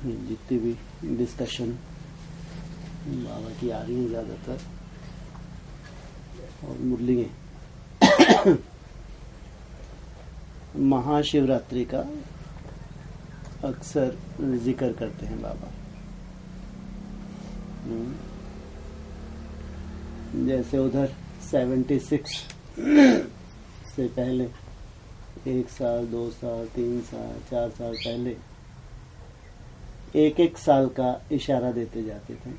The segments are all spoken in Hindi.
जितनी भी डिस्कशन बाबा की आ रही हैं ज़्यादातर और मुरली महाशिवरात्रि का अक्सर जिक्र करते हैं बाबा। जैसे उधर 76 से पहले 1 साल 2 साल 3 साल 4 साल पहले एक साल का इशारा देते जाते थे।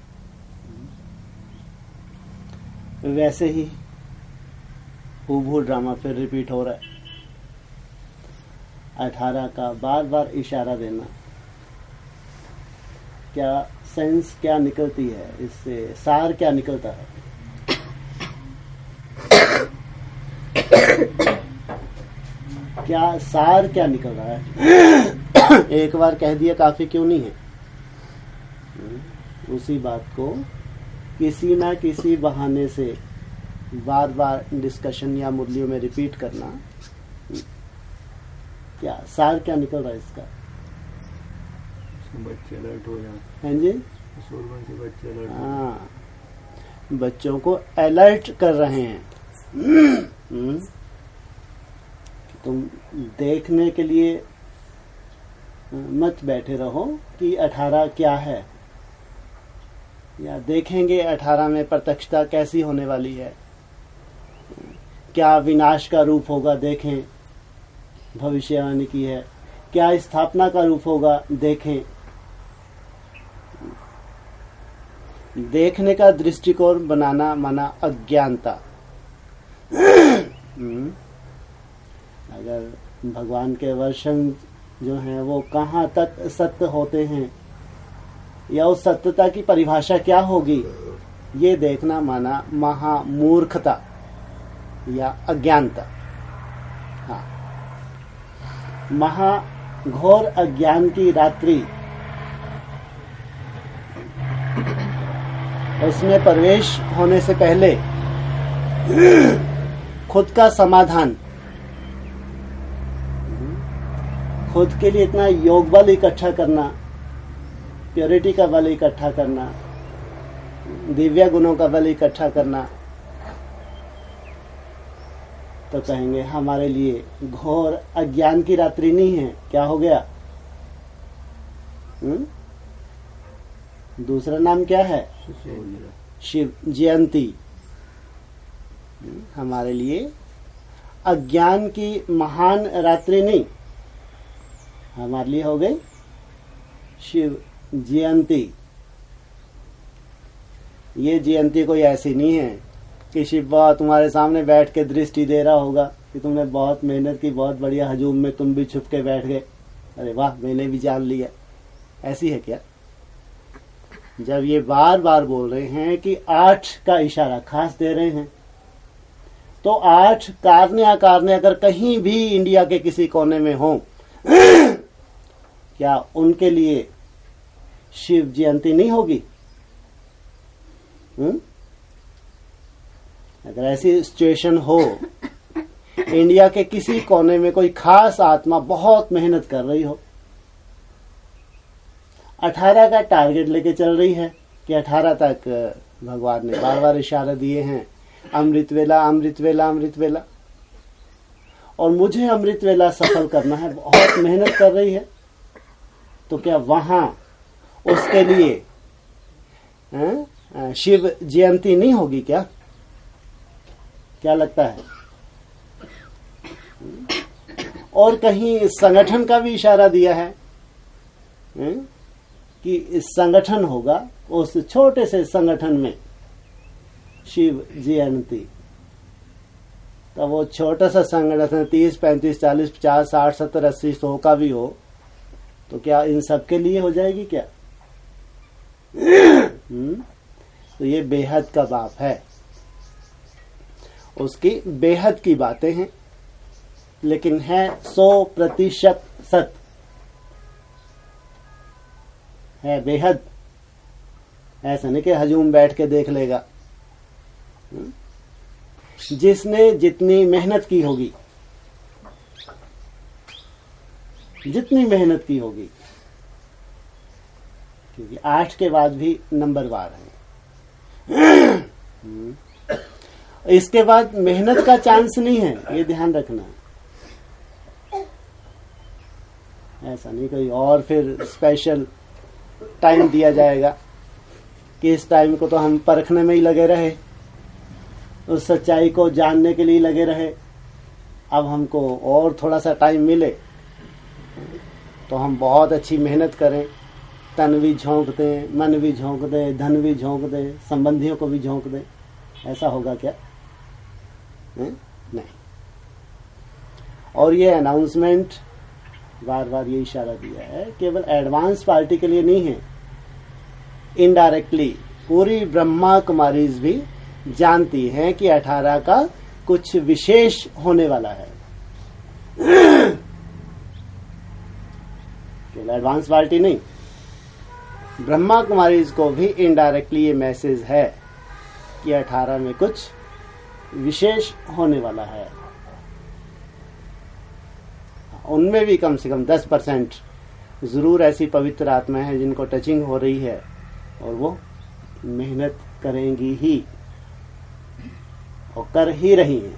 वैसे ही हूबहू ड्रामा फिर रिपीट हो रहा है। 18 का बार बार इशारा देना, क्या सेंस क्या निकलती है इससे, सार क्या निकलता है? क्या सार क्या निकल रहा है? एक बार कह दिया काफी क्यों नहीं है? उसी बात को किसी ना किसी बहाने से बार बार डिस्कशन या मुरलियों में रिपीट करना, क्या सार क्या निकल रहा है इसका? बच्चे अलर्ट हो जाते हैं जी। बच्चे अलर्ट, हाँ, बच्चों को अलर्ट कर रहे हैं। तुम देखने के लिए मत बैठे रहो कि 18 क्या है, या देखेंगे 18 में प्रत्यक्षता कैसी होने वाली है, क्या विनाश का रूप होगा देखें, भविष्यवाणी की है, क्या स्थापना का रूप होगा देखें। देखने का दृष्टिकोण बनाना माना अज्ञानता। अगर भगवान के वर्षन जो हैं वो कहाँ तक सत्य होते हैं या उस सत्यता की परिभाषा क्या होगी, ये देखना माना महामूर्खता या अज्ञानता। हाँ, महाघोर अज्ञान की रात्रि, उसमें प्रवेश होने से पहले खुद का समाधान, खुद के लिए इतना योग बल इकट्ठा करना, प्योरिटी का बल इकट्ठा करना, दिव्य गुणों का बल इकट्ठा करना, तो कहेंगे हमारे लिए घोर अज्ञान की रात्रि नहीं है। क्या हो गया? दूसरा नाम क्या है? शिव जयंती। हमारे लिए अज्ञान की महान रात्रि नहीं, हमारे लिए हो गई शिव जयंती। ये जयंती कोई ऐसी नहीं है कि शिव बाबा तुम्हारे सामने बैठ के दृष्टि दे रहा होगा कि तुमने बहुत मेहनत की, बहुत बढ़िया हजूम में तुम भी छुप के बैठ गए, अरे वाह मैंने भी जान लिया। ऐसी है क्या? जब ये बार बार बोल रहे हैं कि 8 का इशारा खास दे रहे हैं, तो 8 कारणे अकारणे अगर कहीं भी इंडिया के किसी कोने में हो, क्या उनके लिए शिव जयंती नहीं होगी? अगर ऐसी सिचुएशन हो, इंडिया के किसी कोने में कोई खास आत्मा बहुत मेहनत कर रही हो, 18 का टारगेट लेके चल रही है कि 18 तक भगवान ने बार बार इशारा दिए हैं, अमृत वेला अमृत वेला अमृत वेला, और मुझे अमृत वेला सफल करना है, बहुत मेहनत कर रही है, तो क्या वहां उसके लिए शिव जयंती नहीं होगी क्या? क्या लगता है? और कहीं संगठन का भी इशारा दिया है कि इस संगठन होगा, उस छोटे से संगठन में शिव जयंती। तो वो छोटा सा संगठन 30 35 40 50 60 70 80 100 का भी हो, तो क्या इन सब के लिए हो जाएगी क्या? तो ये बेहद का बाप है, उसकी बेहद की बातें हैं, लेकिन है 100% सत्य है, बेहद। ऐसा नहीं कि हजूम बैठ के देख लेगा। जिसने जितनी मेहनत की होगी, जितनी मेहनत की होगी, क्योंकि 8 के बाद भी नंबरवार है। इसके बाद मेहनत का चांस नहीं है, ये ध्यान रखना। ऐसा नहीं कोई और फिर स्पेशल टाइम दिया जाएगा कि इस टाइम को तो हम परखने में ही लगे रहे, उस सच्चाई को जानने के लिए लगे रहे। अब हमको और थोड़ा सा टाइम मिले तो हम बहुत अच्छी मेहनत करें, तन भी झोंक दें, मन भी झोंक दें, धन भी झोंक दें, संबंधियों को भी झोंक दें। ऐसा होगा क्या? नहीं। और ये अनाउंसमेंट बार बार ये इशारा दिया है, केवल एडवांस पार्टी के लिए नहीं है, इनडायरेक्टली पूरी ब्रह्मा कुमारीज भी जानती हैं कि 18 का कुछ विशेष होने वाला है। केवल एडवांस पार्टी नहीं, ब्रह्मा कुमारीज को भी इनडायरेक्टली ये मैसेज है कि 18 में कुछ विशेष होने वाला है। उनमें भी कम से कम 10% जरूर ऐसी पवित्र आत्माएं हैं जिनको टचिंग हो रही है और वो मेहनत करेंगी ही और कर ही रही हैं।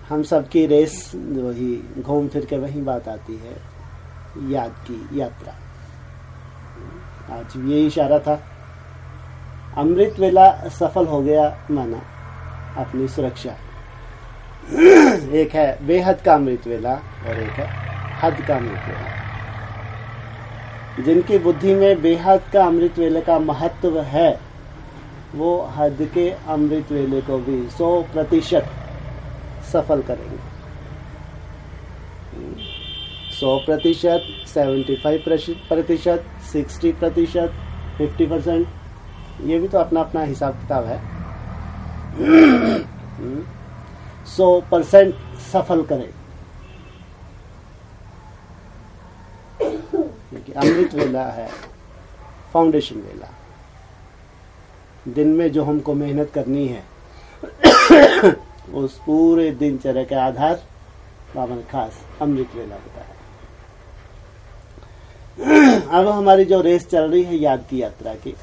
हम सबकी रेस जो ही घूम फिर के वही बात आती है, याद की यात्रा। आज ये इशारा था, अमृत वेला सफल हो गया माना अपनी सुरक्षा। एक है बेहद का अमृत वेला और एक है हद का अमृत वेला। जिनकी बुद्धि में बेहद का अमृत वेले का महत्व है, वो हद के अमृत वेले को भी 100% सफल करेंगे। 100%, 75%, 60%, 50%, ये भी तो अपना अपना हिसाब किताब है। 100% सफल करें, क्योंकि अमृत वेला है फाउंडेशन वेला। दिन में जो हमको मेहनत करनी है उस पूरे दिनचर्या के आधार बाबा ने खास अमृत वेला बताया। अब हमारी जो रेस चल रही है याद की यात्रा की,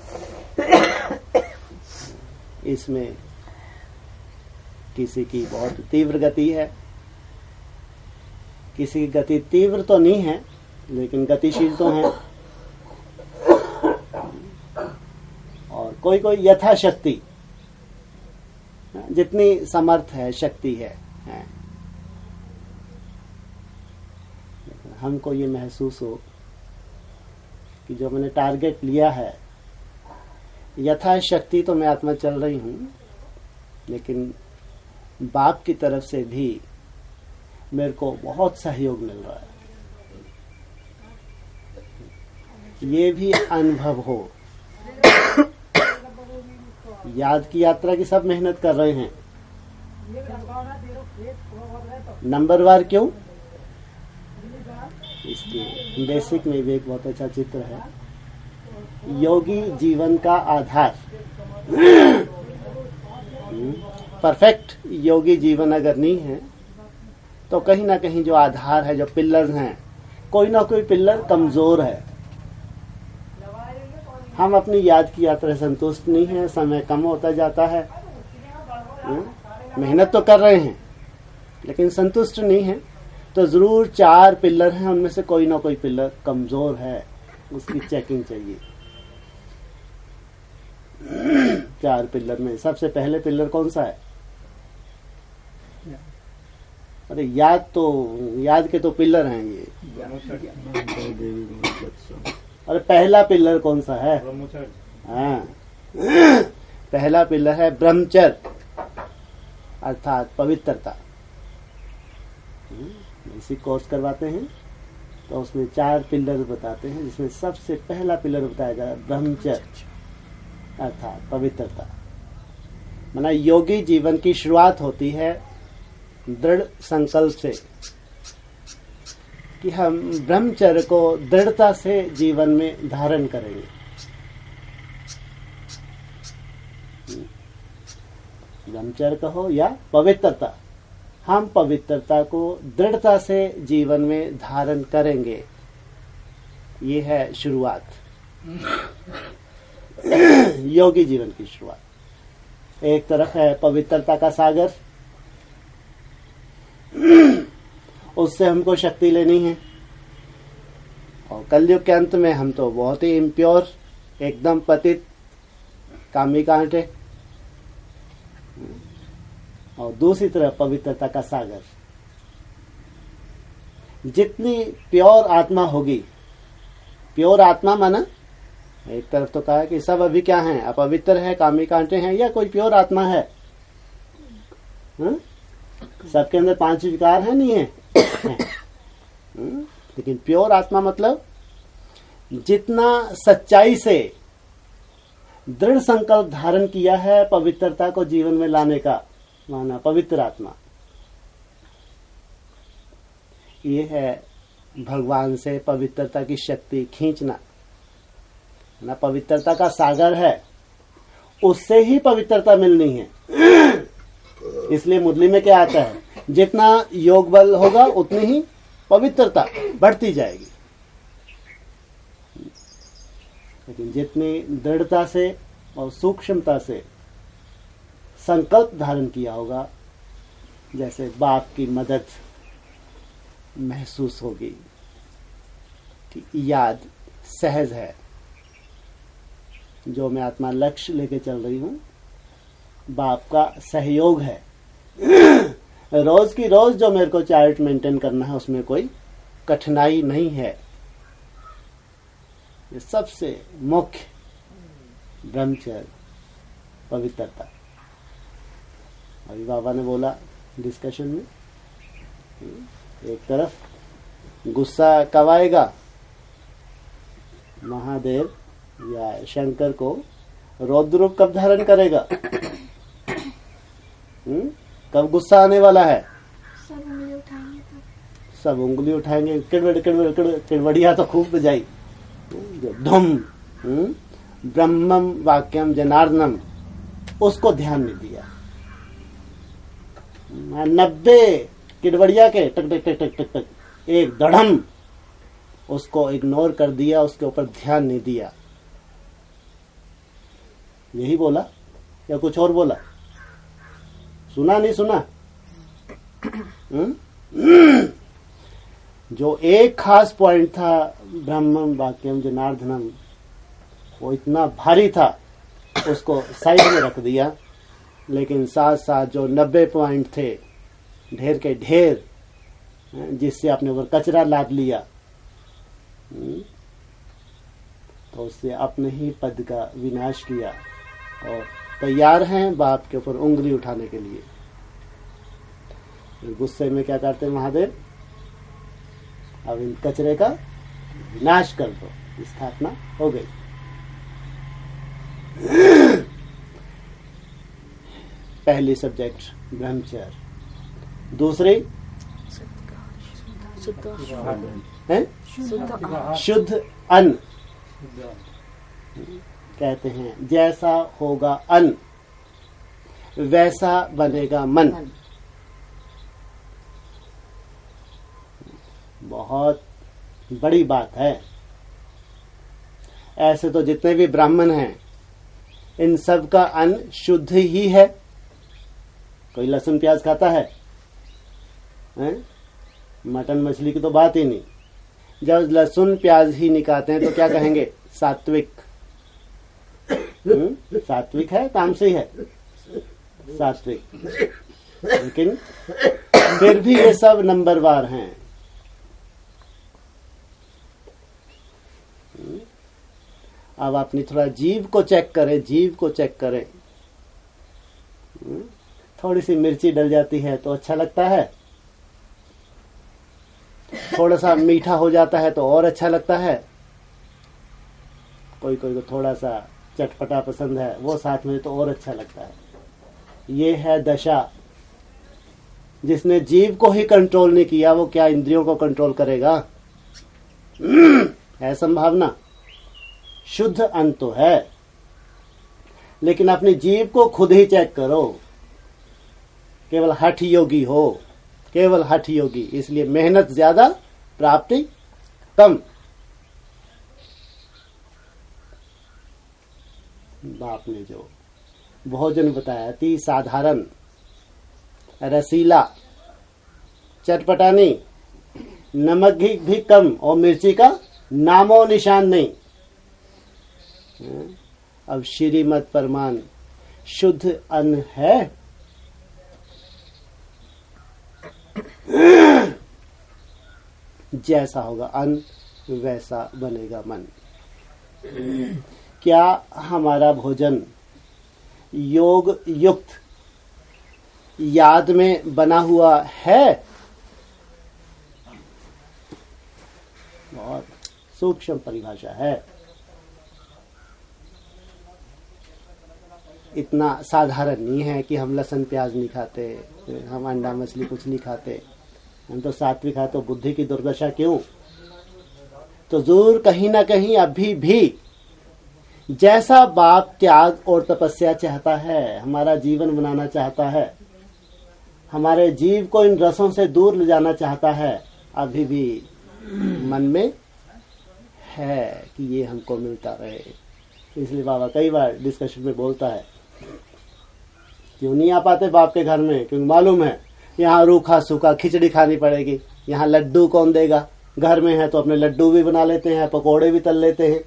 इसमें किसी की बहुत तीव्र गति है, किसी की गति तीव्र तो नहीं है लेकिन गतिशील तो है, और कोई कोई यथाशक्ति जितनी समर्थ है, शक्ति है। हमको ये महसूस हो कि जो मैंने टारगेट लिया है, यथाशक्ति तो मैं आत्मा चल रही हूं, लेकिन बाप की तरफ से भी मेरे को बहुत सहयोग मिल रहा है। ये भी अनुभव हो। याद की यात्रा की सब मेहनत कर रहे हैं, नंबरवार क्यों? इसके बेसिक में भी एक बहुत अच्छा चित्र है, योगी जीवन का आधार। परफेक्ट योगी जीवन अगर नहीं है तो कहीं ना कहीं जो आधार है, जो पिलर्स हैं, कोई ना कोई पिलर कमजोर है। हम अपनी याद की यात्रा से संतुष्ट नहीं है, समय कम होता जाता है, मेहनत तो कर रहे हैं लेकिन संतुष्ट नहीं है, तो जरूर 4 पिलर हैं, उनमें से कोई ना कोई पिलर कमजोर है, उसकी चेकिंग चाहिए। 4 पिलर में सबसे पहले पिलर कौन सा है? अरे याद के तो पिलर हैं ये। अरे पहला पिलर कौन सा है? हाँ, पहला पिलर है ब्रह्मचर्य अर्थात पवित्रता। बेसिक कोर्स करवाते हैं तो उसमें 4 पिलर बताते हैं, जिसमें सबसे पहला पिलर बताया जा रहा है ब्रह्मचर्य अर्थात पवित्रता। माना योगी जीवन की शुरुआत होती है दृढ़ संकल्प से कि हम ब्रह्मचर्य को दृढ़ता से जीवन में धारण करेंगे। ब्रह्मचर्य कहो या पवित्रता, हम पवित्रता को दृढ़ता से जीवन में धारण करेंगे। ये है शुरुआत, योगी जीवन की शुरुआत। एक तरफ है पवित्रता का सागर, उससे हमको शक्ति लेनी है। और कलयुग के अंत में हम तो बहुत ही इम्प्योर, एकदम पतित, कामी कांटे। और दूसरी तरफ पवित्रता का सागर। जितनी प्योर आत्मा होगी, प्योर आत्मा माना एक तरफ तो कहा है कि सब अभी क्या हैं, अपवित्र है, कामी कांटे हैं, या कोई प्योर आत्मा है? सबके अंदर 5 विकार है, नहीं है? लेकिन प्योर आत्मा मतलब जितना सच्चाई से दृढ़ संकल्प धारण किया है पवित्रता को जीवन में लाने का, माना पवित्र आत्मा। ये है भगवान से पवित्रता की शक्ति खींचना ना। पवित्रता का सागर है, उससे ही पवित्रता मिलनी है। इसलिए मुरली में क्या आता है, जितना योग बल होगा उतनी ही पवित्रता बढ़ती जाएगी। लेकिन जितनी दृढ़ता से और सूक्ष्मता से संकल्प धारण किया होगा, जैसे बाप की मदद महसूस होगी कि याद सहज है, जो मैं आत्मा लक्ष्य लेके चल रही हूं, बाप का सहयोग है। रोज की रोज जो मेरे को चार्ट मेंटेन करना है, उसमें कोई कठिनाई नहीं है। ये सबसे मुख्य ब्रह्मचर्य पवित्रता। अभी बाबा ने बोला डिस्कशन में, एक तरफ गुस्सा कब आएगा, महादेव या शंकर को रौद्र रूप कब धारण करेगा? कब गुस्सा आने वाला है? सब उंगली उठाएंगे, किड़वड़िया तो खूब बजाई, धुम ब्रह्मम वाक्यम जनार्दनम, उसको ध्यान नहीं दिया। 90 किड़वड़िया के टक टक टक टक टक टक, एक दड़म, उसको इग्नोर कर दिया, उसके ऊपर ध्यान नहीं दिया। यही बोला या कुछ और बोला? सुना नहीं सुना? जो एक खास पॉइंट था ब्रह्मम वाक्यम जनार्दनम, वो इतना भारी था, उसको साइड में रख दिया। लेकिन साथ साथ जो 90 पॉइंट थे, ढेर के ढेर, जिससे अपने ऊपर कचरा लाद लिया, तो उससे अपने ही पद का विनाश किया और तैयार हैं बाप के ऊपर उंगली उठाने के लिए। गुस्से में क्या करते हैं महादेव? अब इन कचरे का विनाश कर दो, स्थापना हो गई। पहली सब्जेक्ट ब्रह्मचर्य, दूसरी शुद्ध अन्न। कहते हैं जैसा होगा अन्न वैसा बनेगा मन। बहुत बड़ी बात है। ऐसे तो जितने भी ब्राह्मण हैं, इन सब का अन्न शुद्ध ही है। कोई लहसुन प्याज खाता है? मटन मछली की तो बात ही नहीं। जब लहसुन प्याज ही नहीं खाते हैं तो क्या कहेंगे? सात्विक। सात्विक है, तामसी है? सात्विक। लेकिन फिर भी ये सब नंबरवार हैं। अब अपनी थोड़ा जीव को चेक करें, जीव को चेक करें। थोड़ी सी मिर्ची डल जाती है तो अच्छा लगता है, थोड़ा सा मीठा हो जाता है तो और अच्छा लगता है। कोई कोई को थोड़ा सा चटपटा पसंद है, वो साथ में तो और अच्छा लगता है। ये है दशा। जिसने जीव को ही कंट्रोल नहीं किया, वो क्या इंद्रियों को कंट्रोल करेगा? है संभावना? शुद्ध अन्न तो है, लेकिन अपनी जीव को खुद ही चेक करो। केवल हठ योगी हो, केवल हठ योगी, इसलिए मेहनत ज्यादा, प्राप्ति कम। बाप ने जो भोजन बताया अति साधारण, रसीला, चटपटा नहीं, नमक भी कम और मिर्ची का नामो निशान नहीं। अब श्रीमद परमान शुद्ध अन्न है। जैसा होगा अन्न वैसा बनेगा मन। क्या हमारा भोजन योग युक्त याद में बना हुआ है? बहुत सूक्ष्म परिभाषा है। इतना साधारण नहीं है कि हम लहसुन प्याज नहीं खाते, हम अंडा मछली कुछ नहीं खाते, हम तो सात्विक है, तो बुद्धि की दुर्दशा क्यों? तो जरूर कहीं ना कहीं अभी भी जैसा बाप त्याग और तपस्या चाहता है, हमारा जीवन बनाना चाहता है, हमारे जीव को इन रसों से दूर ले जाना चाहता है, अभी भी मन में है कि ये हमको मिलता रहे। इसलिए बाबा कई बार डिस्कशन में बोलता है, क्यों नहीं आ पाते बाप के घर में? क्योंकि मालूम है यहाँ रूखा सूखा खिचड़ी खानी पड़ेगी, यहाँ लड्डू कौन देगा? घर में है तो अपने लड्डू भी बना लेते हैं, पकोड़े भी तल लेते हैं।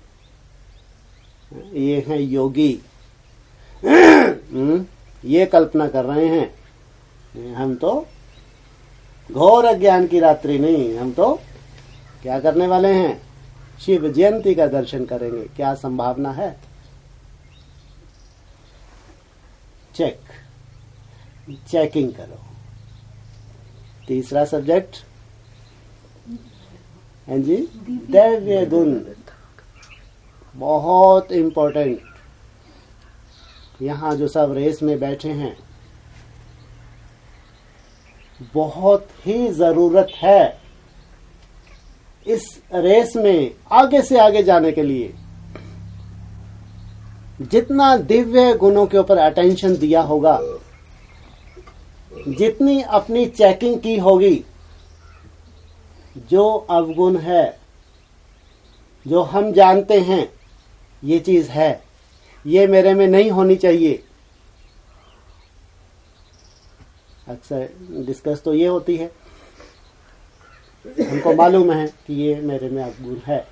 ये हैं योगी। ये कल्पना कर रहे हैं हम तो घोर अज्ञान की रात्रि नहीं, हम तो क्या करने वाले हैं? शिव जयंती का दर्शन करेंगे। क्या संभावना है? चेकिंग करो। तीसरा सब्जेक्ट है जी, दैव्य गुण, बहुत इंपॉर्टेंट। यहाँ जो सब रेस में बैठे हैं, बहुत ही जरूरत है इस रेस में आगे से आगे जाने के लिए। जितना दिव्य गुणों के ऊपर अटेंशन दिया होगा, जितनी अपनी चेकिंग की होगी, जो अवगुण है, जो हम जानते हैं ये चीज है, ये मेरे में नहीं होनी चाहिए। अक्सर डिस्कस तो ये होती है, हमको मालूम है कि ये मेरे में अवगुण है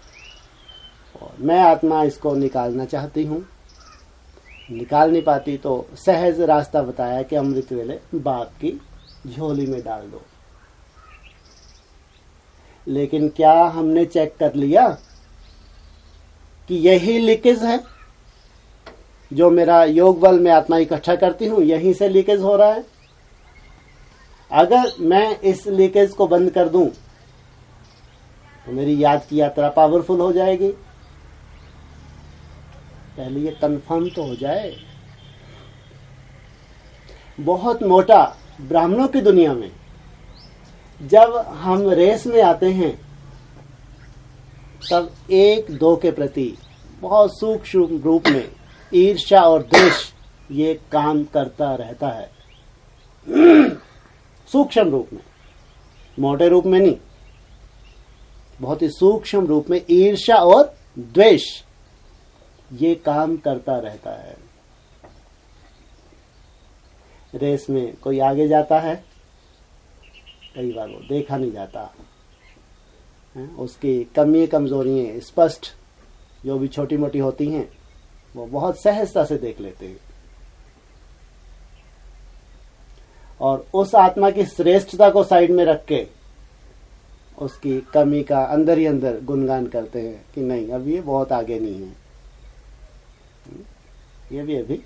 और मैं आत्मा इसको निकालना चाहती हूँ, निकाल नहीं पाती, तो सहज रास्ता बताया कि अमृत वेले बाप की झोली में डाल दो। लेकिन क्या हमने चेक कर लिया कि यही लीकेज है? जो मेरा योग बल में आत्मा इकट्ठा करती हूँ, यहीं से लीकेज हो रहा है। अगर मैं इस लीकेज को बंद कर दूं तो मेरी याद की यात्रा पावरफुल हो जाएगी। पहले ये कंफर्म तो हो जाए। बहुत मोटा ब्राह्मणों की दुनिया में जब हम रेस में आते हैं, तब एक दो के प्रति बहुत सूक्ष्म रूप में ईर्ष्या और द्वेष ये काम करता रहता है। सूक्ष्म रूप में, मोटे रूप में नहीं, बहुत ही सूक्ष्म रूप में ईर्ष्या और द्वेष ये काम करता रहता है। रेस में कोई आगे जाता है, कई बार वो देखा नहीं जाता, उसकी कमी कमजोरियां स्पष्ट जो भी छोटी मोटी होती हैं वो बहुत सहजता से देख लेते हैं और उस आत्मा की श्रेष्ठता को साइड में रख के उसकी कमी का अंदर ही अंदर गुणगान करते हैं कि नहीं, अब ये बहुत आगे नहीं है, ये भी अभी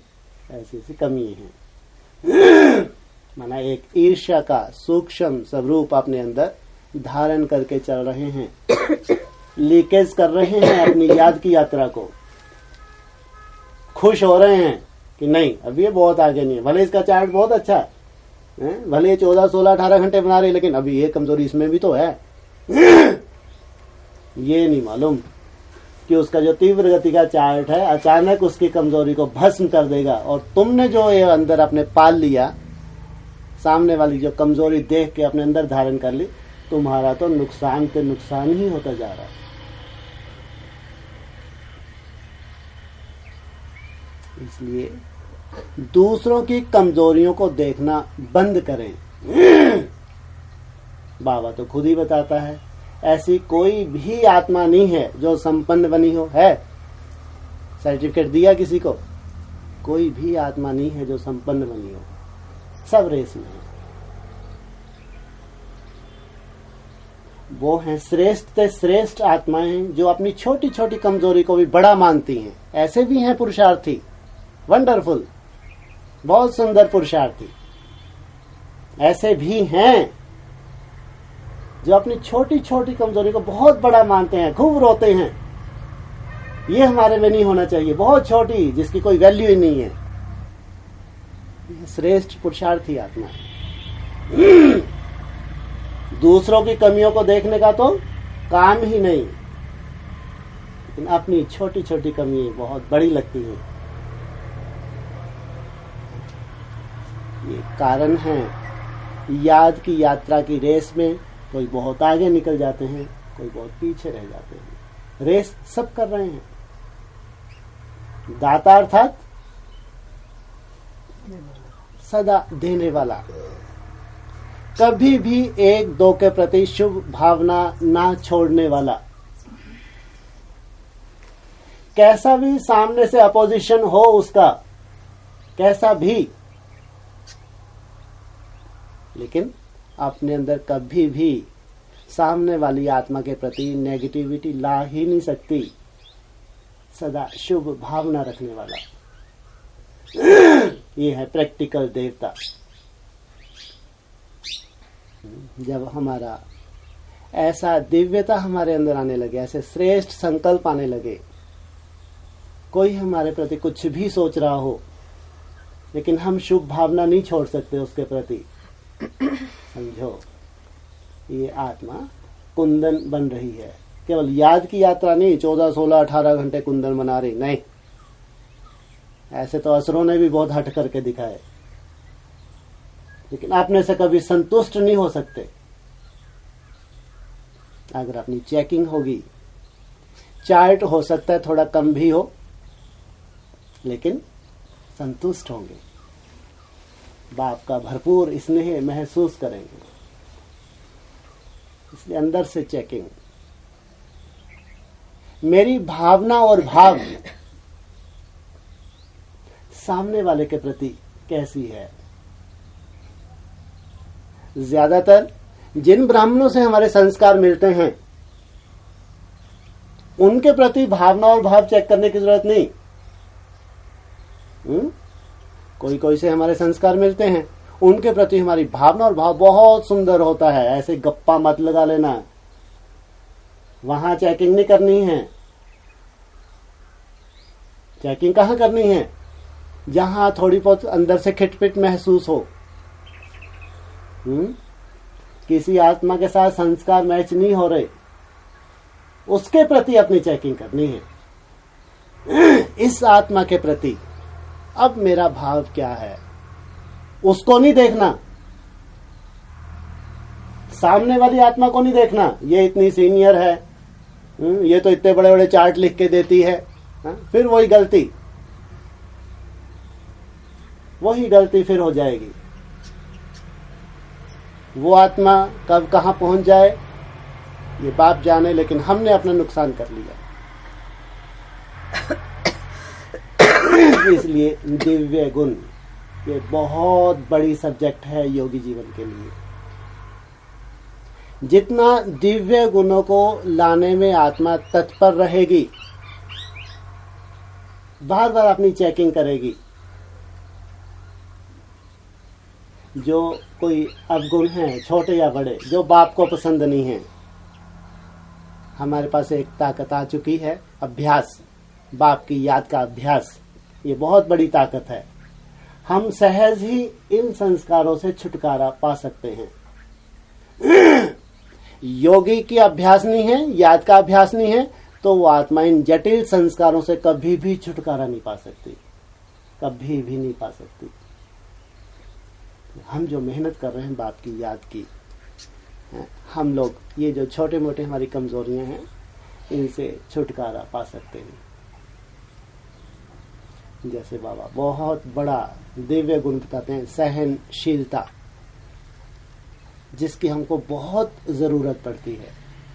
ऐसी ऐसी कमी है। माना एक ईर्ष्या का सूक्ष्म स्वरूप अपने अंदर धारण करके चल रहे हैं, लीकेज कर रहे हैं अपनी याद की यात्रा को, खुश हो रहे हैं कि नहीं अभी ये बहुत आगे नहीं है, भले इसका चार्ट बहुत अच्छा है, भले ये 14, 16, 18 घंटे बना रहे, लेकिन अभी ये कमजोरी इसमें भी तो है। ये नहीं मालूम कि उसका जो तीव्र गति का चार्ट है अचानक उसकी कमजोरी को भस्म कर देगा और तुमने जो ये अंदर अपने पाल लिया सामने वाली जो कमजोरी देख के अपने अंदर धारण कर ली, तुम्हारा तो नुकसान पे नुकसान ही होता जा रहा है। इसलिए दूसरों की कमजोरियों को देखना बंद करें। बाबा तो खुद ही बताता है, ऐसी कोई भी आत्मा नहीं है जो संपन्न बनी हो। है सर्टिफिकेट दिया किसी को? कोई भी आत्मा नहीं है जो संपन्न बनी हो, सब रेस में है। वो हैं श्रेष्ठ से श्रेष्ठ आत्माएं जो अपनी छोटी छोटी कमजोरी को भी बड़ा मानती हैं। ऐसे भी हैं पुरुषार्थी, वंडरफुल, बहुत सुंदर पुरुषार्थी। ऐसे भी हैं जो अपनी छोटी छोटी कमजोरी को बहुत बड़ा मानते हैं, खूब रोते हैं, ये हमारे में नहीं होना चाहिए, बहुत छोटी, जिसकी कोई वैल्यू ही नहीं है। श्रेष्ठ पुरुषार्थी आत्मा है। दूसरों की कमियों को देखने का तो काम ही नहीं, लेकिन अपनी छोटी छोटी कमी बहुत बड़ी लगती हैं। ये कारण है, याद की यात्रा की रेस में कोई बहुत आगे निकल जाते हैं, कोई बहुत पीछे रह जाते हैं। रेस सब कर रहे हैं। दाता अर्थात सदा देने वाला, कभी भी एक दो के प्रति शुभ भावना ना छोड़ने वाला। कैसा भी सामने से अपोजिशन हो उसका, कैसा भी, लेकिन अपने अंदर कभी भी सामने वाली आत्मा के प्रति नेगेटिविटी ला ही नहीं सकती। सदा शुभ भावना रखने वाला, ये है प्रैक्टिकल देवता। जब हमारा ऐसा दिव्यता हमारे अंदर आने लगे, ऐसे श्रेष्ठ संकल्प आने लगे, कोई हमारे प्रति कुछ भी सोच रहा हो, लेकिन हम शुभ भावना नहीं छोड़ सकते उसके प्रति, समझो ये आत्मा कुंदन बन रही है। केवल याद की यात्रा नहीं, 14, 16, 18 घंटे कुंदन बना रही नहीं। ऐसे तो असुरों ने भी बहुत हट करके दिखाए, लेकिन अपने से कभी संतुष्ट नहीं हो सकते। अगर अपनी चेकिंग होगी, चार्ट हो सकता है थोड़ा कम भी हो, लेकिन संतुष्ट होंगे, बाप का भरपूर स्नेह महसूस करेंगे। इसलिए अंदर से चेकिंग, मेरी भावना और भाव सामने वाले के प्रति कैसी है। ज्यादातर जिन ब्राह्मणों से हमारे संस्कार मिलते हैं, उनके प्रति भावना और भाव चेक करने की जरूरत नहीं। कोई कोई से हमारे संस्कार मिलते हैं, उनके प्रति हमारी भावना और भाव बहुत सुंदर होता है। ऐसे गप्पा मत लगा लेना, वहां चेकिंग नहीं करनी है। चेकिंग कहां करनी है? जहां थोड़ी बहुत अंदर से खिटपिट महसूस हो। किसी आत्मा के साथ संस्कार मैच नहीं हो रहे, उसके प्रति अपनी चेकिंग करनी है। इस आत्मा के प्रति अब मेरा भाव क्या है, उसको नहीं देखना, सामने वाली आत्मा को नहीं देखना। ये इतनी सीनियर है, ये तो इतने बड़े बड़े चार्ट लिख के देती है। फिर वही गलती फिर हो जाएगी। वो आत्मा कब कहां पहुंच जाए ये बाप जाने, लेकिन हमने अपना नुकसान कर लिया। इसलिए दिव्य गुण ये बहुत बड़ी सब्जेक्ट है योगी जीवन के लिए। जितना दिव्य गुणों को लाने में आत्मा तत्पर रहेगी, बार बार अपनी चेकिंग करेगी। जो कोई अवगुण है, छोटे या बड़े, जो बाप को पसंद नहीं है, हमारे पास एक ताकत आ चुकी है, अभ्यास, बाप की याद का अभ्यास। ये बहुत बड़ी ताकत है। हम सहज ही इन संस्कारों से छुटकारा पा सकते हैं। योगी की अभ्यास नहीं है, याद का अभ्यास नहीं है, तो वो आत्मा इन जटिल संस्कारों से कभी भी छुटकारा नहीं पा सकती, कभी भी नहीं पा सकती। हम जो मेहनत कर रहे हैं बाप की याद की, हम लोग ये जो छोटे मोटे हमारी कमजोरियां हैं इनसे छुटकारा पा सकते हैं। जैसे बाबा बहुत बड़ा दिव्य गुण बताते हैं, सहनशीलता, जिसकी हमको बहुत जरूरत पड़ती है,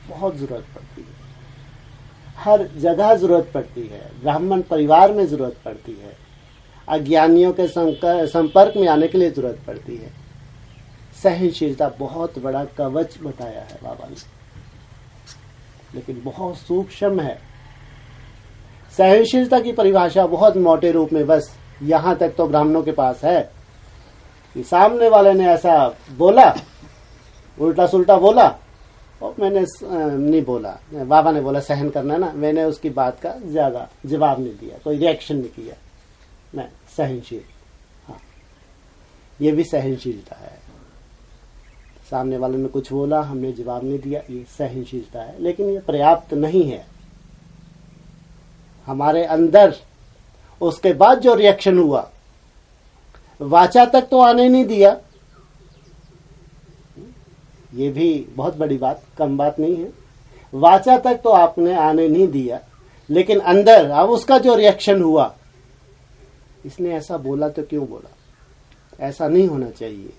बहुत जरूरत पड़ती है, हर जगह जरूरत पड़ती है। ब्राह्मण परिवार में जरूरत पड़ती है, अज्ञानियों के संपर्क में आने के लिए जरूरत पड़ती है। सहनशीलता बहुत बड़ा कवच बताया है बाबा ने, लेकिन बहुत सूक्ष्म है। सहनशीलता की परिभाषा बहुत मोटे रूप में बस यहां तक तो ब्राह्मणों के पास है कि सामने वाले ने ऐसा बोला, उल्टा सुल्टा बोला, और मैंने नहीं बोला, बाबा ने बोला सहन करना है ना, मैंने उसकी बात का ज्यादा जवाब नहीं दिया, कोई रिएक्शन नहीं किया, मैं सहनशील। हाँ, ये भी सहनशीलता है। सामने वाले ने कुछ बोला, हमने जवाब नहीं दिया, ये सहनशीलता है। लेकिन ये पर्याप्त नहीं है हमारे अंदर। उसके बाद जो रिएक्शन हुआ, वाचा तक तो आने नहीं दिया, ये भी बहुत बड़ी बात, कम बात नहीं है। वाचा तक तो आपने आने नहीं दिया, लेकिन अंदर अब उसका जो रिएक्शन हुआ, इसने ऐसा बोला तो क्यों बोला, ऐसा नहीं होना चाहिए,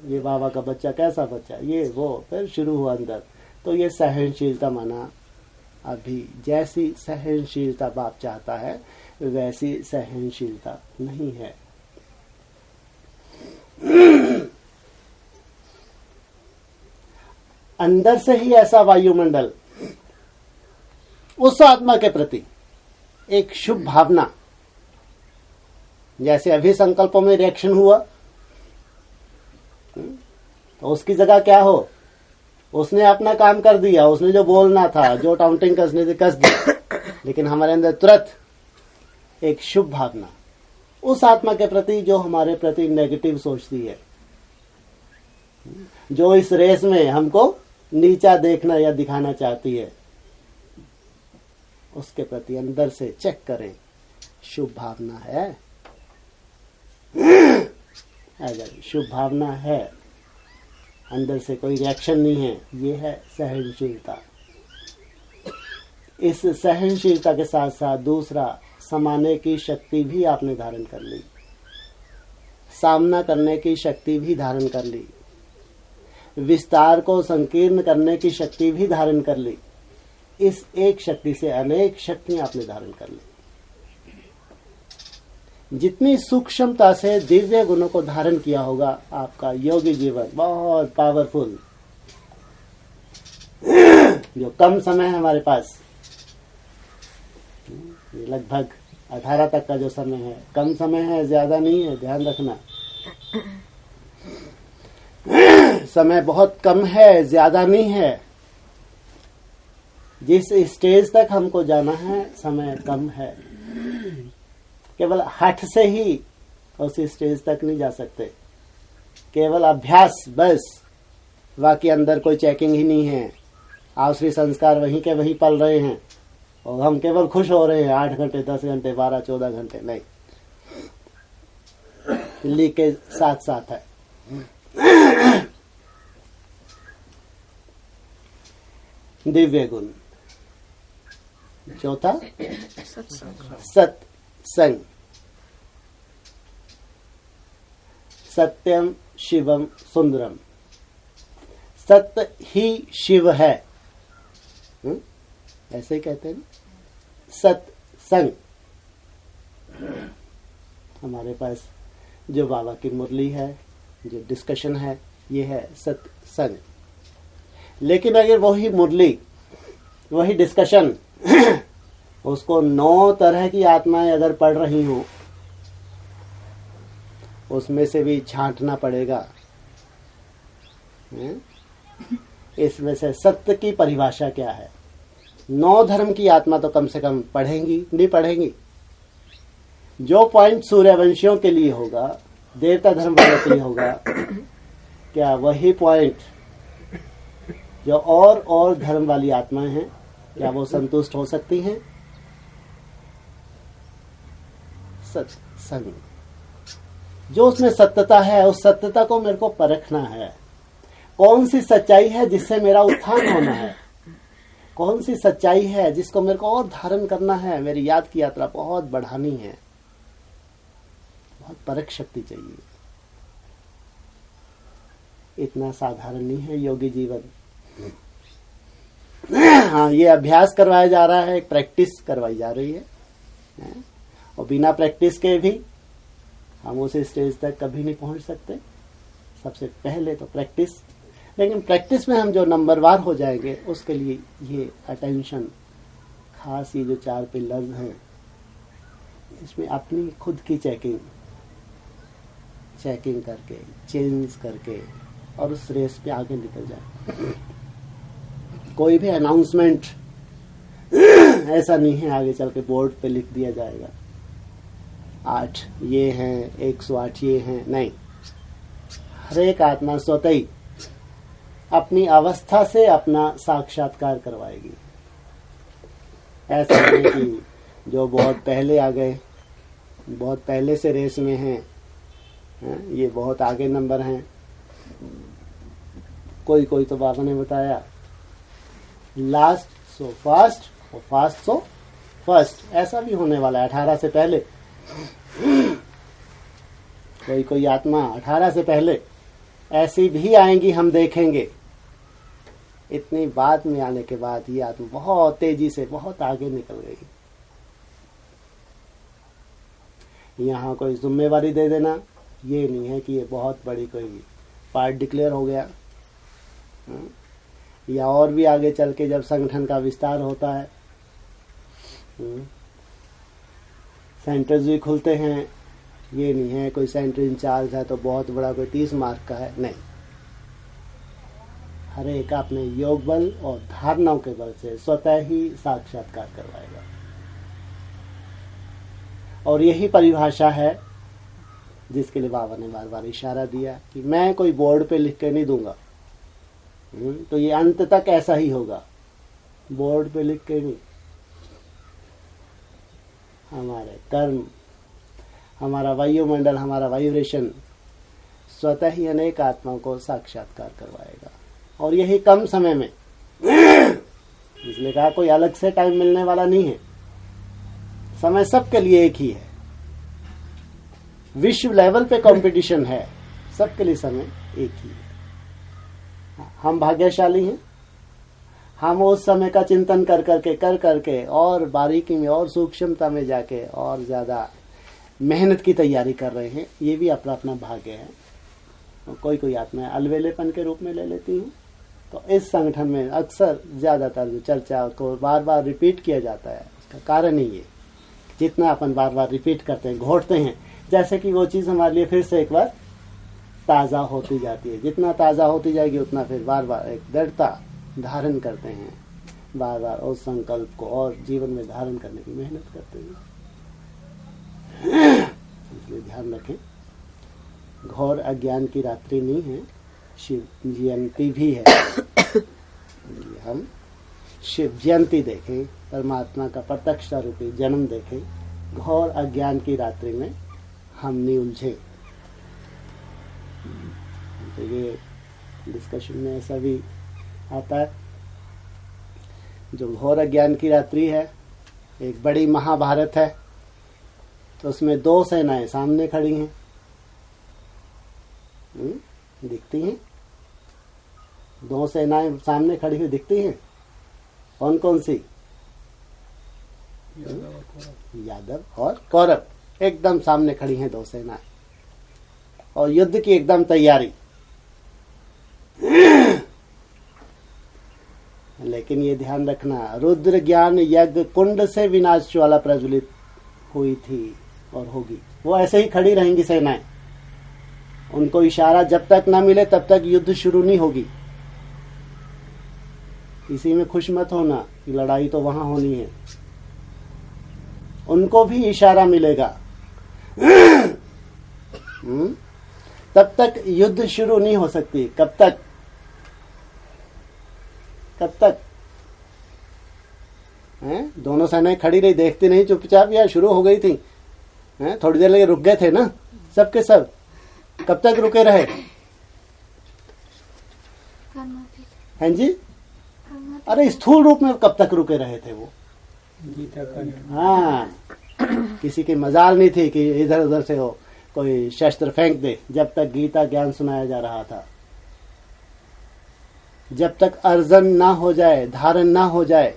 ये बाबा का बच्चा कैसा बच्चा, ये वो, फिर शुरू हुआ अंदर। तो ये सहनशीलता माना। अभी जैसी सहनशीलता बाप चाहता है वैसी सहनशीलता नहीं है। अंदर से ही ऐसा वायुमंडल उस आत्मा के प्रति एक शुभ भावना, जैसे अभी संकल्पों में रिएक्शन हुआ, तो उसकी जगह क्या हो, उसने अपना काम कर दिया, उसने जो बोलना था, जो टाउंटिंग कसने थे कस दी, लेकिन हमारे अंदर तुरंत एक शुभ भावना उस आत्मा के प्रति जो हमारे प्रति नेगेटिव सोचती है, जो इस रेस में हमको नीचा देखना या दिखाना चाहती है, उसके प्रति अंदर से चेक करें, शुभ भावना है, अगर शुभ भावना है, अंदर से कोई रिएक्शन नहीं है, ये है सहनशीलता। इस सहनशीलता के साथ साथ दूसरा, समाने की शक्ति भी आपने धारण कर ली, सामना करने की शक्ति भी धारण कर ली, विस्तार को संकीर्ण करने की शक्ति भी धारण कर ली। इस एक शक्ति से अनेक शक्तियां आपने धारण कर ली। जितनी सूक्ष्मता से दिव्य गुणों को धारण किया होगा, आपका योगी जीवन बहुत पावरफुल। जो कम समय है हमारे पास, ये लगभग 18 तक का जो समय है, कम समय है, ज्यादा नहीं है, ध्यान रखना। समय बहुत कम है, ज्यादा नहीं है। जिस स्टेज तक हमको जाना है, समय कम है। केवल हठ से ही उस स्टेज तक नहीं जा सकते, केवल अभ्यास बस, बाकी अंदर कोई चेकिंग ही नहीं है। आसुरी संस्कार वहीं के वहीं पल रहे हैं और हम केवल खुश हो रहे हैं 8 घंटे, 10 घंटे, 12, 14 घंटे नहीं, लीक के साथ साथ है। दिव्य गुण। चौथा सत्संग। सत्यम शिवम सुंदरम। सत्य ही शिव है, ऐसे ही कहते हैं। सत्संग। हमारे पास जो बाबा की मुरली है, जो डिस्कशन है, ये है सत्संग। लेकिन अगर वही मुरली, वही डिस्कशन उसको 9 तरह की आत्माएं अगर पढ़ रही हो, उसमें से भी छांटना पड़ेगा। इसमें से सत्य की परिभाषा क्या है? 9 धर्म की आत्मा तो कम से कम पढ़ेंगी, नहीं पढ़ेंगी। जो पॉइंट सूर्यवंशियों के लिए होगा, देवता धर्म वालों के लिए होगा, क्या वही पॉइंट जो और धर्म वाली आत्माएं हैं, क्या वो संतुष्ट हो सकती हैं? सत्संग। जो उसमें सत्यता है उस सत्यता को मेरे को परखना है। कौन सी सच्चाई है जिससे मेरा उत्थान होना है, कौन सी सच्चाई है जिसको मेरे को और धारण करना है, मेरी याद की यात्रा बहुत बढ़ानी है। बहुत परख शक्ति चाहिए। इतना साधारण नहीं है योगी जीवन। हाँ, ये अभ्यास करवाया जा रहा है, एक प्रैक्टिस करवाई जा रही है, और बिना प्रैक्टिस के भी हम उस स्टेज तक कभी नहीं पहुंच सकते। सबसे पहले तो प्रैक्टिस, लेकिन प्रैक्टिस में हम जो नंबरवार हो जाएंगे उसके लिए ये अटेंशन, खास ये जो 4 पिलर्स हैं, इसमें अपनी खुद की चेकिंग करके, चेंज करके और उस रेस पे आगे निकल जाए। कोई भी अनाउंसमेंट ऐसा नहीं है आगे चल के बोर्ड पे लिख दिया जाएगा 8 ये हैं, 108 ये हैं, नहीं। हर एक आत्मा स्वतः ही अपनी अवस्था से अपना साक्षात्कार करवाएगी। ऐसा नहीं कि जो बहुत पहले आ गए, बहुत पहले से रेस में हैं, ये बहुत आगे नंबर हैं। कोई तो बाबा ने बताया लास्ट सो फास्ट और फास्ट सो फर्स्ट, ऐसा भी होने वाला है 18 से पहले। कोई आत्मा 18 से पहले ऐसी भी आएंगी, हम देखेंगे। इतनी बात में आने के बाद ये आत्मा बहुत तेजी से बहुत आगे निकल गई। यहाँ कोई जिम्मेवारी दे देना ये नहीं है कि ये बहुत बड़ी कोई पार्ट डिक्लेयर हो गया, या और भी आगे चल के जब संगठन का विस्तार होता है, सेंटर्स भी खुलते हैं, ये नहीं है कोई सेंटर इंचार्ज है तो बहुत बड़ा कोई 30 मार्क का है, नहीं। हर एक अपने योग बल और धारणाओं के बल से स्वतः ही साक्षात्कार करवाएगा। और यही परिभाषा है जिसके लिए बाबा ने बार बार इशारा दिया कि मैं कोई बोर्ड पे लिख के नहीं दूंगा। तो ये अंत तक ऐसा ही होगा, बोर्ड पे लिख के नहीं। हमारे कर्म, हमारा वायुमंडल, हमारा वाइब्रेशन स्वतः ही अनेक आत्माओं को साक्षात्कार करवाएगा, और यही कम समय में। इसलिए कहा कोई अलग से टाइम मिलने वाला नहीं है, समय सबके लिए एक ही है। विश्व लेवल पे कंपटीशन है, सबके लिए समय एक ही है। हम भाग्यशाली हैं, हम उस समय का चिंतन कर करके और बारीकी में और सूक्ष्मता में जाके और ज्यादा मेहनत की तैयारी कर रहे हैं। ये भी अपना अपना भाग्य है। कोई आत्मा अलवेलेपन के रूप में ले लेती है। तो इस संगठन में अक्सर ज्यादातर जो चर्चा को बार बार रिपीट किया जाता है, उसका कारण ही ये, जितना अपन बार बार रिपीट करते हैं, घोटते हैं, जैसे कि वो चीज हमारे लिए फिर से एक बार ताज़ा होती जाती है। जितना ताज़ा होती जाएगी उतना फिर बार बार एक दृढ़ता धारण करते हैं, बार बार उस संकल्प को और जीवन में धारण करने की मेहनत करते हैं। इसलिए ध्यान रखें, घोर अज्ञान की रात्रि नहीं है, शिव जयंती भी है। हम शिव जयंती देखें, परमात्मा का प्रत्यक्ष रूपी जन्म देखें, घोर अज्ञान की रात्रि में हम नहीं उलझे। तो ये डिस्कशन में ऐसा भी आता है, जो घोर अज्ञान की रात्रि है, एक बड़ी महाभारत है, तो उसमें 2 सेनाएं सामने खड़ी हैं, दिखती हैं। 2 सेनाएं सामने खड़ी हुई दिखती हैं। कौन कौन सी? यादव और कौरव एकदम सामने खड़ी हैं 2 सेनाएं, और युद्ध की एकदम तैयारी। लेकिन ये ध्यान रखना, रुद्र ज्ञान यज्ञ कुंड से विनाश ज्वाला प्रज्वलित हुई थी और होगी। वो ऐसे ही खड़ी रहेंगी सेनाएं, उनको इशारा जब तक ना मिले तब तक युद्ध शुरू नहीं होगी। इसी में खुश मत होना कि लड़ाई तो वहां होनी है, उनको भी इशारा मिलेगा। तब तक युद्ध शुरू नहीं हो सकती। कब तक? दोनों सेनाएं खड़ी रही, देखती नहीं चुपचाप, या शुरू हो गई थी? थोड़ी देर लगे रुक गए थे ना, सबके सब कब तक रुके रहे? हैं जी? अरे स्थूल रूप में कब तक रुके रहे थे वो? गीता का हाँ, किसी की मजाल नहीं थी कि इधर उधर से हो कोई शस्त्र फेंक दे। जब तक गीता ज्ञान सुनाया जा रहा था, जब तक अर्जन ना हो जाए, धारण ना हो जाए,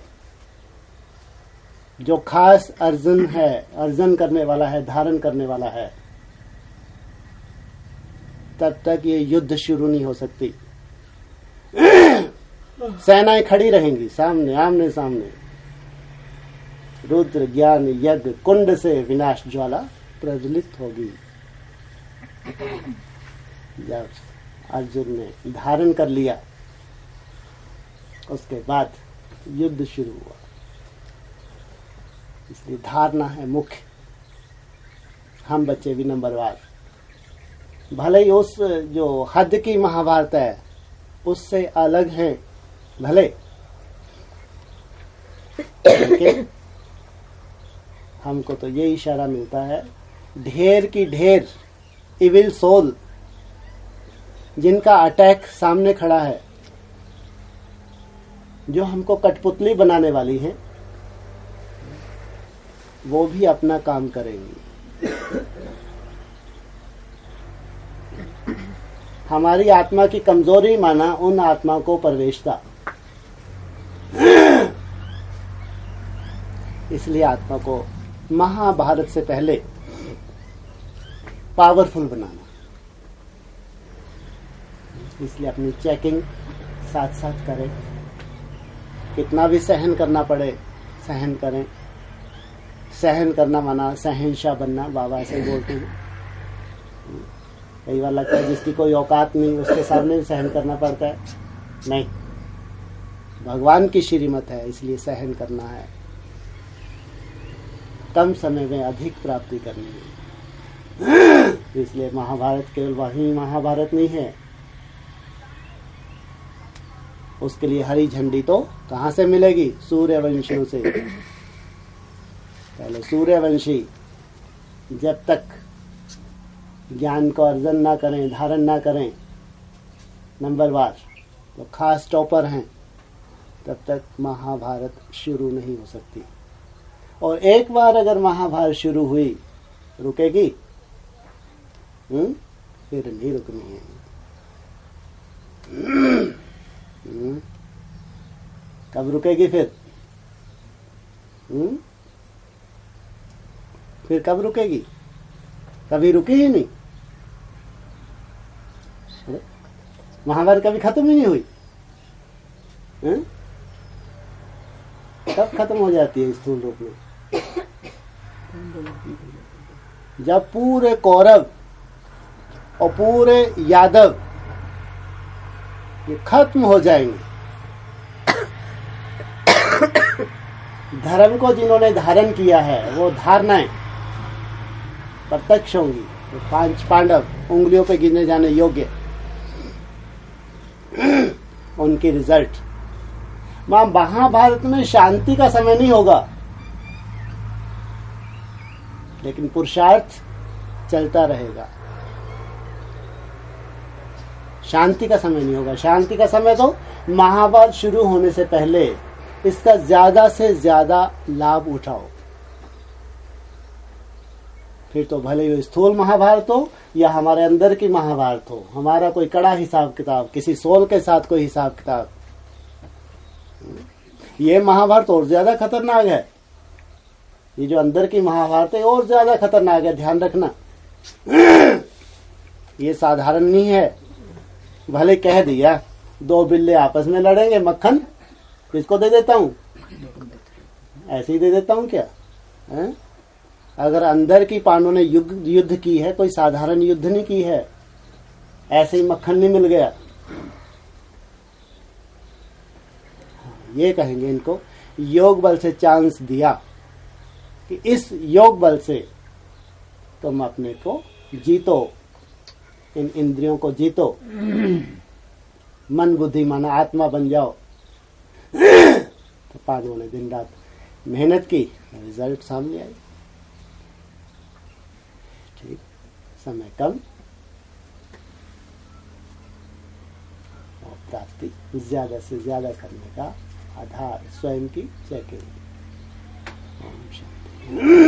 जो खास अर्जन है, अर्जन करने वाला है, धारण करने वाला है, तब तक ये युद्ध शुरू नहीं हो सकती। सेनाएं खड़ी रहेंगी सामने, आमने सामने। रुद्र ज्ञान यज्ञ कुंड से विनाश ज्वाला प्रज्वलित होगी। जब अर्जुन ने धारण कर लिया, उसके बाद युद्ध शुरू हुआ। इसलिए धारणा है मुख्य। हम बच्चे विनम्रवाद, भले ही उस जो हद की महाभारत है उससे अलग है भले, लेकिन हमको तो ये इशारा मिलता है, ढेर की ढेर इविल सोल जिनका अटैक सामने खड़ा है, जो हमको कठपुतली बनाने वाली है, वो भी अपना काम करेंगी। हमारी आत्मा की कमजोरी माना उन आत्मा को प्रवेशता, इसलिए आत्मा को महाभारत से पहले पावरफुल बनाना। इसलिए अपनी चेकिंग साथ साथ करें, कितना भी सहन करना पड़े सहन करें। सहन करना माना सहनशाह बनना, बाबा ऐसे बोलते हैं। कई बार लगता है जिसकी कोई औकात नहीं उसके सामने भी सहन करना पड़ता है। नहीं, भगवान की श्रीमत है, इसलिए सहन करना है। कम समय में अधिक प्राप्ति करनी है। इसलिए महाभारत केवल वही महाभारत नहीं है, उसके लिए हरी झंडी तो कहां से मिलेगी? सूर्यवंशियों से। पहले सूर्यवंशी जब तक ज्ञान को अर्जन ना करें, धारण ना करें, नंबरवार तो खास टॉपर हैं, तब तक महाभारत शुरू नहीं हो सकती। और एक बार अगर महाभारत शुरू हुई, रुकेगी? फिर नहीं रुकनी है। कब रुकेगी फिर? फिर कब रुकेगी? कभी रुकी ही नहीं। महाभारत कभी खत्म ही नहीं हुई। कब खत्म हो जाती है स्थूल रूप में? जब पूरे कौरव और पूरे यादव ये खत्म हो जाएंगे, धर्म को जिन्होंने धारण किया है वो धारणाएं प्रत्यक्ष होंगी। तो 5 पांडव उंगलियों पे गिने जाने योग्य, उनकी रिजल्ट। महाभारत में शांति का समय नहीं होगा, लेकिन पुरुषार्थ चलता रहेगा। शांति का समय नहीं होगा। शांति का समय तो महाभारत शुरू होने से पहले इसका ज्यादा से ज्यादा लाभ उठाओ। फिर तो भले ही स्थूल महाभारत हो या हमारे अंदर की महाभारत हो, हमारा कोई कड़ा हिसाब किताब, किसी सोल के साथ कोई हिसाब किताब, ये महाभारत और ज्यादा खतरनाक है। ये जो अंदर की महाभारत है और ज्यादा खतरनाक है, ध्यान रखना। ये साधारण नहीं है। भले कह दिया 2 बिल्ले आपस में लड़ेंगे, मक्खन किसको दे देता हूं? ऐसे ही दे देता हूं क्या? है? अगर अंदर की पांडवों ने युद्ध की है, कोई साधारण युद्ध नहीं की है, ऐसे ही मक्खन नहीं मिल गया। ये कहेंगे इनको योग बल से चांस दिया कि इस योग बल से तुम अपने को जीतो, इन इंद्रियों को जीतो, मन बुद्धि माना आत्मा बन जाओ। तो पांडवों ने दिन रात मेहनत की, रिजल्ट सामने आई। ठीक, समय कम, प्राप्ति ज्यादा से ज्यादा करने का आधार स्वयं की चेकिंग। ओम शांति।